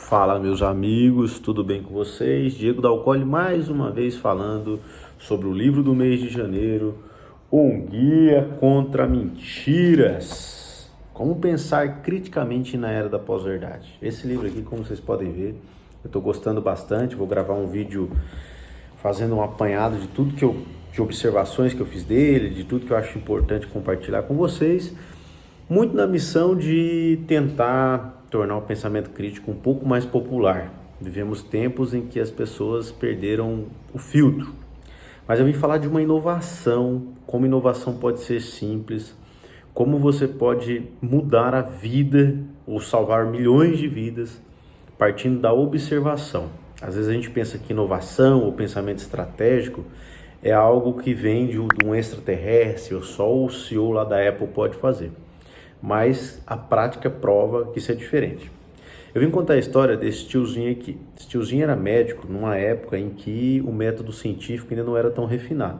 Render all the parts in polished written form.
Fala, meus amigos, tudo bem com vocês? Diego Dalcoli mais uma vez falando sobre o livro do mês de janeiro, Um Guia contra Mentiras. Como pensar criticamente na era da pós-verdade. Esse livro aqui, como vocês podem ver, eu estou gostando bastante. Vou gravar um vídeo fazendo um apanhado de tudo de observações que eu fiz dele, de tudo que eu acho importante compartilhar com vocês. Muito na missão de tentar tornar o pensamento crítico um pouco mais popular. Vivemos tempos em que as pessoas perderam o filtro. Mas eu vim falar de uma inovação, como inovação pode ser simples, como você pode mudar a vida ou salvar milhões de vidas partindo da observação. Às vezes a gente pensa que inovação ou pensamento estratégico é algo que vem de um extraterrestre, ou só o CEO lá da Apple pode fazer. Mas a prática prova que isso é diferente. Eu vim contar a história desse tiozinho aqui. Esse tiozinho era médico numa época em que o método científico ainda não era tão refinado.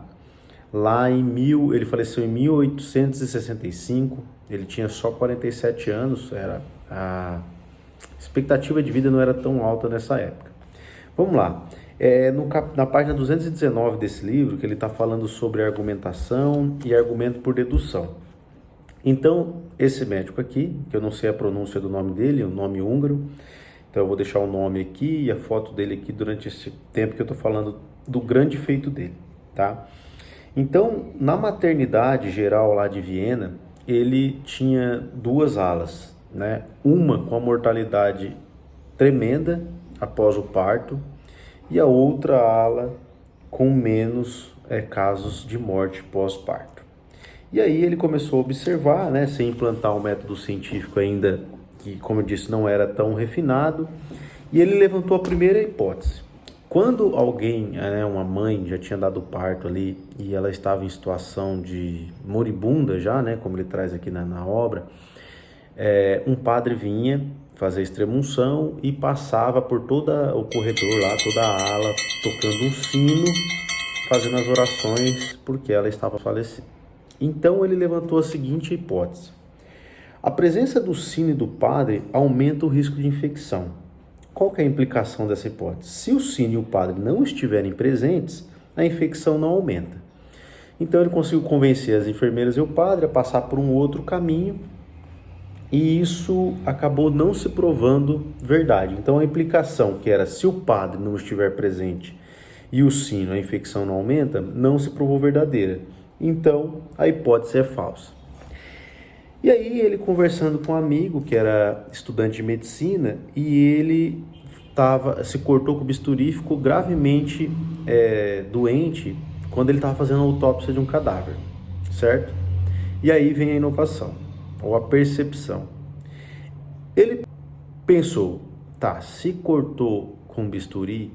Ele faleceu em 1865, ele tinha só 47 anos, a expectativa de vida não era tão alta nessa época. Vamos lá, na página 219 desse livro, que ele está falando sobre argumentação e argumento por dedução. Então, esse médico aqui, que eu não sei a pronúncia do nome dele, é um nome húngaro, então eu vou deixar o nome aqui e a foto dele aqui durante esse tempo que eu estou falando do grande feito dele, tá? Então, na maternidade geral lá de Viena, ele tinha duas alas, né? Uma com a mortalidade tremenda após o parto e a outra ala com menos casos de morte pós-parto. E aí ele começou a observar, né, sem implantar um método científico ainda, que como eu disse, não era tão refinado, e ele levantou a primeira hipótese. Quando alguém, uma mãe já tinha dado parto ali, e ela estava em situação de moribunda já, né, como ele traz aqui na obra, um padre vinha fazer extrema-unção e passava por todo o corredor lá, toda a ala, tocando um sino, fazendo as orações, porque ela estava falecida. Então ele levantou a seguinte hipótese: a presença do sino e do padre aumenta o risco de infecção. Qual que é a implicação dessa hipótese? Se o sino e o padre não estiverem presentes, a infecção não aumenta. Então ele conseguiu convencer as enfermeiras e o padre a passar por um outro caminho, e isso acabou não se provando verdade. Então a implicação que era se o padre não estiver presente e o sino, a infecção não aumenta, não se provou verdadeira. Então, a hipótese é falsa. E aí, ele conversando com um amigo que era estudante de medicina, e ele se cortou com o bisturi e ficou gravemente doente quando ele estava fazendo a autópsia de um cadáver, certo? E aí vem a inovação, ou a percepção. Ele pensou, se cortou com bisturi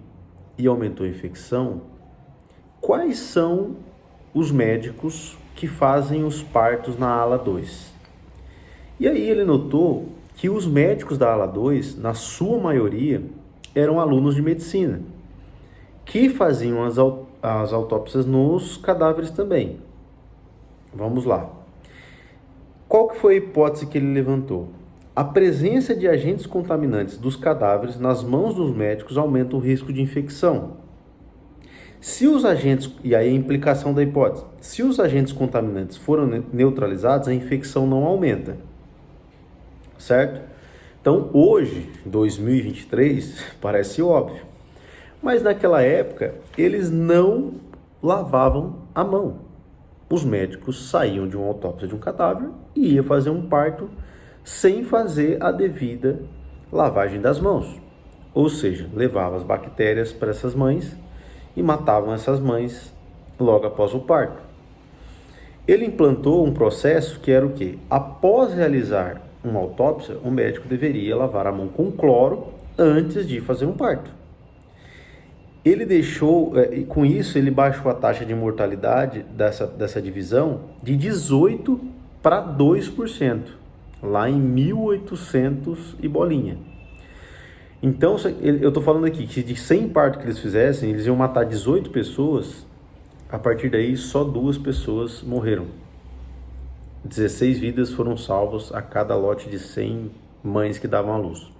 e aumentou a infecção, quais são os médicos que fazem os partos na ala 2. E aí ele notou que os médicos da ala 2, na sua maioria, eram alunos de medicina, que faziam as autópsias nos cadáveres também. Vamos lá. Qual que foi a hipótese que ele levantou? A presença de agentes contaminantes dos cadáveres nas mãos dos médicos aumenta o risco de infecção. Se os agentes, e aí a implicação da hipótese, se os agentes contaminantes foram neutralizados, a infecção não aumenta, certo? Então hoje, 2023, parece óbvio, mas naquela época eles não lavavam a mão. Os médicos saíam de uma autópsia de um cadáver e iam fazer um parto sem fazer a devida lavagem das mãos, ou seja, levavam as bactérias para essas mães e matavam essas mães logo após o parto. Ele implantou um processo que era o quê? Após realizar uma autópsia, o médico deveria lavar a mão com cloro antes de fazer um parto. Ele com isso ele baixou a taxa de mortalidade dessa divisão de 18% para 2%, lá em 1800 e bolinha. Então, eu estou falando aqui que de 100 partos que eles fizessem, eles iam matar 18 pessoas, a partir daí só 2 pessoas morreram. 16 vidas foram salvas a cada lote de 100 mães que davam à luz.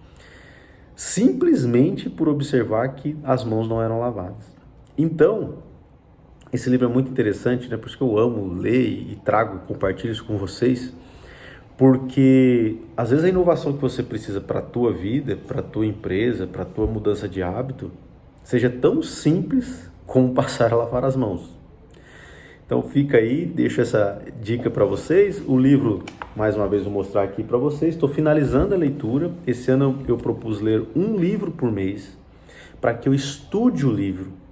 simplesmente por observar que as mãos não eram lavadas. Então, esse livro é muito interessante, né? Por isso que eu amo ler e trago e compartilho isso com vocês, porque às vezes a inovação que você precisa para a tua vida, para a tua empresa, para a tua mudança de hábito, seja tão simples como passar a lavar as mãos. Então fica aí, deixo essa dica para vocês. O livro, mais uma vez, vou mostrar aqui para vocês. Estou finalizando a leitura. Esse ano eu propus ler um livro por mês, para que eu estude o livro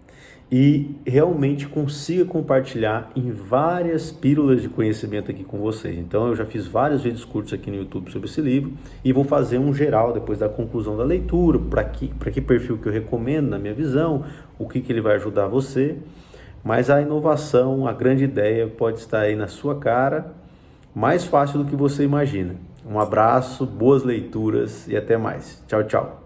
e realmente consiga compartilhar em várias pílulas de conhecimento aqui com vocês. Então eu já fiz vários vídeos curtos aqui no YouTube sobre esse livro e vou fazer um geral depois da conclusão da leitura, para que perfil que eu recomendo na minha visão, o que ele vai ajudar você. Mas a inovação, a grande ideia pode estar aí na sua cara, mais fácil do que você imagina. Um abraço, boas leituras e até mais. Tchau, tchau.